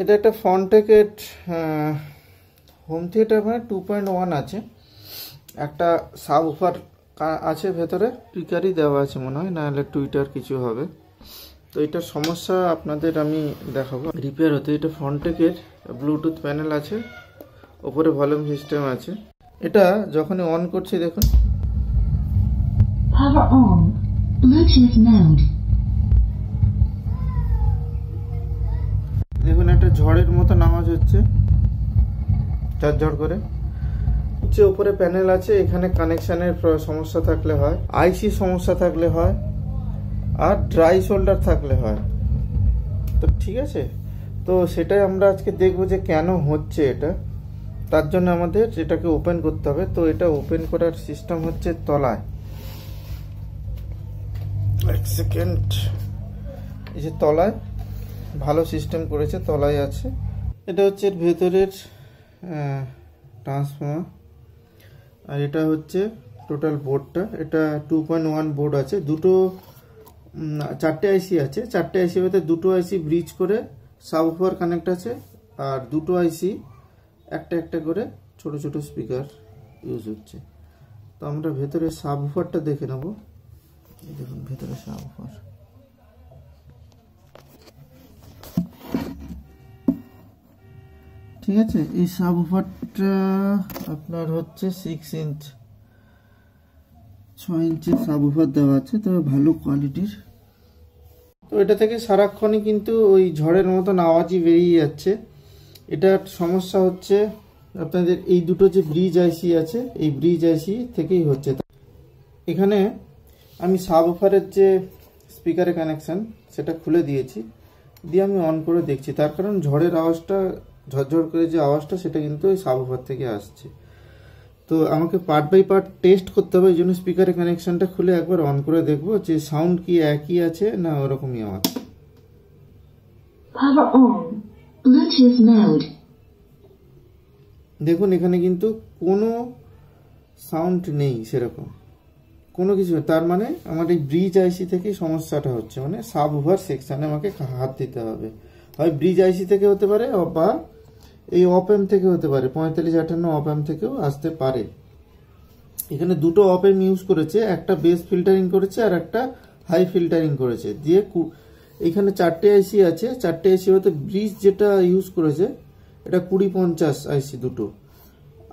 এটা একটা ফন্টেকেট home theatre, মানে 2.1 আছে। একটা সাব উফার আছে ভেতরে, স্পিকারই দেওয়া আছে মনে হয়, নাহলে টুইটার কিছু হবে। তো এটার সমস্যা আপনাদের আমি দেখাবো রিপেয়ার হতে। এটা ফন্টেকের ব্লুটুথ প্যানেল আছে, ওপরে ভলিউম সিস্টেম আছে। এটা যখনই অন করছি দেখুন, Power on. Bluetooth mode. দেখুন একটা ঝড়ের মতন আওয়াজ হচ্ছে, ঝড় করে হচ্ছে। উপরে প্যানেল আছে, এখানে কানেকশানের সমস্যা থাকলে হয়, আইসি সমস্যা থাকলে হয়, আর ড্রাই শোল্ডার থাকলে হয়। তো ঠিক আছে, তো সেটাই আমরা আজকে দেখবো যে কেন হচ্ছে এটা। তার জন্য আমাদের এটাকে ওপেন করতে হবে। তো এটা ওপেন করার সিস্টেম হচ্ছে তলায়, এক সেকেন্ড, এই যে তলায় ভালো সিস্টেম করেছে, তলায় আছে। এটা হচ্ছে এর ভেতরের ট্রান্সফর্মার, আর এটা হচ্ছে টোটাল বোর্ডটা। এটা 2.1 বোর্ড আছে, দুটো 4টে আইসি আছে। 4টে আইসি ভেতরে দুটো আইসি ব্রিজ করে সাবউফার কানেক্ট আছে, আর দুটো আইসি একটা একটা করে ছোট ছোট স্পিকার ইউজ হচ্ছে। তো আমরা ভেতরে সাবউফারটা দেখে নেব। দেখুন ভেতরে সাবউফার, ঠিক আছে। এই সাবউফারটা আপনার হচ্ছে 6 ইঞ্চ 6 ইঞ্চের সাবউফার দেওয়া আছে, তবে ভালো কোয়ালিটির। তো এটা থেকে সারাক্ষণই কিন্তু ওই ঝড়ের মতন আওয়াজই বেরিয়ে যাচ্ছে। এটার সমস্যা হচ্ছে আপনাদের এই দুটো যে ব্রিজ আইসি আছে, এই ব্রিজ আইসি থেকেই হচ্ছে। এখানে আমি সাবউফারের যে স্পিকারের কানেকশান সেটা খুলে দিয়েছি, দিয়ে আমি অন করে দেখছি। তার কারণ ঝড়ের আওয়াজটা, ঝরঝর করে যে আওয়াজটা, সেটা কিন্তু ওই সাবউফার থেকে আসছে। তো আমাকে পার্ট বাই পার্ট টেস্ট করতে হবে, এই জন্য স্পিকারের কানেকশানটা খুলে একবার অন করে দেখবো যে সাউন্ড কি একই আছে না ওরকমই আওয়াজ। Power on. Bluetooth mode. দেখুন এখানে কিন্তু কোনো সাউন্ড নেই, সেরকম কোনো কিছু। তার মানে আমার এই ব্রিজ আইসি থেকেই সমস্যাটা হচ্ছে, মানে সাবউফার সেকশানে আমাকে হাত দিতে হবে। হয় ব্রিজ আইসি থেকে হতে পারে, বা এই অপএম থেকে হতে পারে, 4558 অপএম থেকেও আসতে পারে। এখানে দুটো অপএম ইউজ করেছে, একটা বেস ফিল্টারিং করেছে আর একটা হাই ফিল্টারিং করেছে। দিয়ে এখানে 4টে আইসি আছে, 4টে আইসি হতে ব্রিজ যেটা ইউজ করেছে এটা 2050 আইসি দুটো,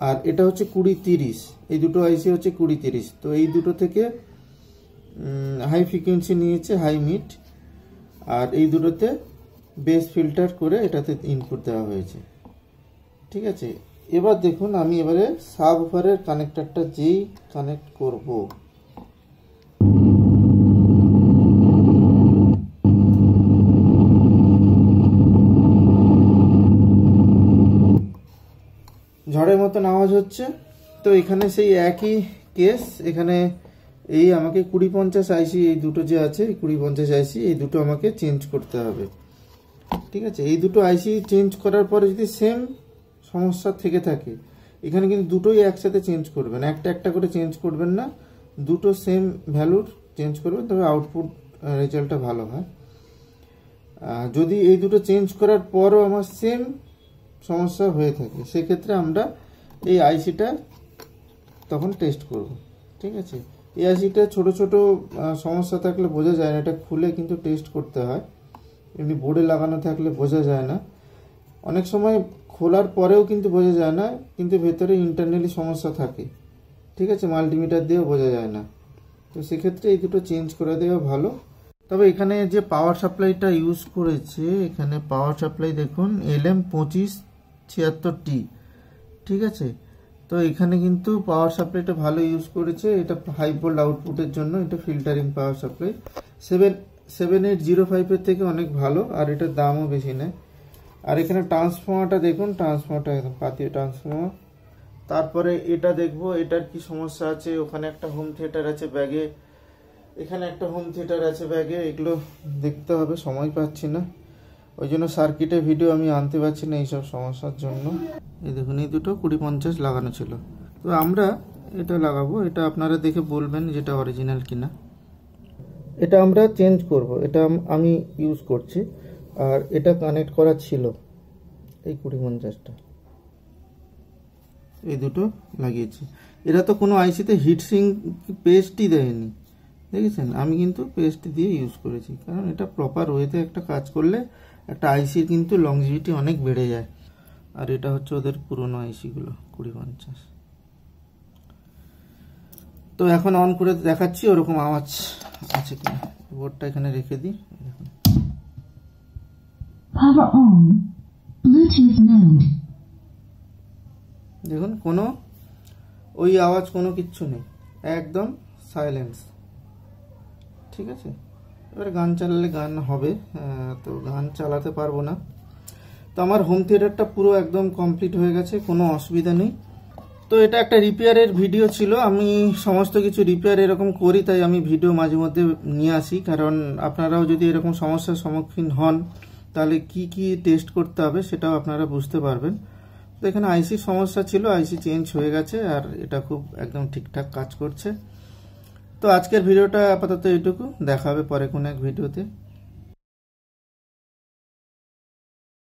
আর এটা হচ্ছে 2030। এই দুটো আইসি হচ্ছে 2030। তো এই দুটো থেকে হাই ফ্রিকোয়েন্সি নিয়েছে, হাই মিড, আর এই দুটোতে বেস ফিল্টার করে এটাতে ইনপুট দেওয়া হয়েছে, ঠিক আছে। এবার দেখুন আমি এবারে সাবউফারের কানেক্টরটা যেই কানেক্ট করব, ঝড়ের মতন আওয়াজ হচ্ছে। তো এখানে সেই একই কেস, এখানে এই আমাকে 2050 আইসি, এই দুটো যে আছে 2050 আইসি, এই দুটো আমাকে চেঞ্জ করতে হবে, ঠিক আছে। এই দুটো আইসি চেঞ্জ করার পরে যদি সেম সমস্যা থেকে থাকে, এখানে কিন্তু দুটোই একসাথে চেঞ্জ করবেন, একটা একটা করে চেঞ্জ করবেন না, দুটো সেম ভ্যালুর চেঞ্জ করবেন, তবে আউটপুট রেজাল্টটা ভালো হয়। যদি এই দুটো চেঞ্জ করার পরও আমার সেম সমস্যা হয়ে থাকে, সেক্ষেত্রে আমরা এই আইসিটা তখন টেস্ট করব, ঠিক আছে। এই আইসিটা ছোট ছোট সমস্যা থাকলে বোঝা যায় না, এটা খুলে কিন্তু টেস্ট করতে হয়, এমনি বোর্ডে লাগানো থাকলে বোঝা যায় না। অনেক সময় খোলার পরেও কিন্তু বোঝা যায় না, কিন্তু ভেতরে ইন্টারনালি সমস্যা থাকে, ঠিক আছে, মাল্টিমিটার দিয়েও বোঝা যায় না। তো সেক্ষেত্রে এই দুটো চেঞ্জ করে দেওয়া ভালো। তবে এখানে যে পাওয়ার সাপ্লাইটা ইউজ করেছে, এখানে পাওয়ার সাপ্লাই দেখুন LM2576T, ঠিক আছে। তো এখানে কিন্তু পাওয়ার সাপ্লাইটা ভালো ইউজ করেছে, এটা হাই ভোল্ট আউটপুটের জন্য, এটা ফিল্টারিং পাওয়ার সাপ্লাই 7805 থেকে অনেক ভালো, আর এটার দামও বেশি নেয়। আর এখানে ট্রান্সফর্মারটা দেখুন, ট্রান্সফর্মারটা একদম পাতিয়ে ট্রান্সফর্মার। তারপরে এটা দেখবো এটার কি সমস্যা আছে। ওখানে একটা হোম থিয়েটার আছে ব্যাগে, এখানে একটা হোম থিয়েটার আছে ব্যাগে, এগুলো দেখতে হবে, সময় পাচ্ছি না, ওই জন্য সার্কিটের ভিডিও আমি আনতে পারছি না এইসব সমস্যার জন্য। এই দেখুন এই দুটো 2050 লাগানো ছিল, তো আমরা এটা লাগাবো, এটা আপনারা দেখে বলবেন যেটা অরিজিনাল কিনা। এটা আমরা চেঞ্জ করব, এটা আমি ইউজ করছি, আর এটা কানেক্ট করা ছিল, এই 2050টা, এই দুটো লাগিয়েছি। এরা তো কোনো আইসিতে হিটসিঙ্ক পেস্টই দেয়নি, দেখেছেন? আমি কিন্তু পেস্ট দিয়ে ইউজ করেছি, কারণ এটা প্রপার ওয়েতে একটা কাজ করলে একটা আইসির কিন্তু লংজিভিটি অনেক বেড়ে যায়। আর এটা হচ্ছে ওদের পুরনো আইসিগুলো 2050। তো এখন অন করে দেখাচ্ছি ওরকম আওয়াজ আছে কিনা। বোর্ডটা এখানে রেখে দিই। Power on. Bluetooth mode. দেখুন কোনো ওই আওয়াজ কোনো কিচ্ছু নেই, একদম সাইলেন্স। ঠিক আছে, এবার গান চালালে গান হবে, তো গান চালাতে পারবো না। তো আমার হোম থিয়েটারটা পুরো একদম কমপ্লিট হয়ে গেছে, কোনো অসুবিধা নেই। তো এটা একটা রিপেয়ারের ভিডিও ছিল, আমি সমস্ত কিছু রিপেয়ার এরকম করি, তাই আমি ভিডিও মাঝে মধ্যে নিয়ে আসি, কারণ আপনারাও যদি এরকম সমস্যার সম্মুখীন হন তাহলে কি কি টেস্ট করতে হবে সেটাও আপনারা বুঝতে পারবেন। তো এখানে আইসির সমস্যা ছিল, আইসি চেঞ্জ হয়ে গেছে, আর এটা খুব একদম ঠিকঠাক কাজ করছে। তো আজকের ভিডিওটা আপাতত এইটুকু, দেখা হবে পরে কোনো এক ভিডিওতে।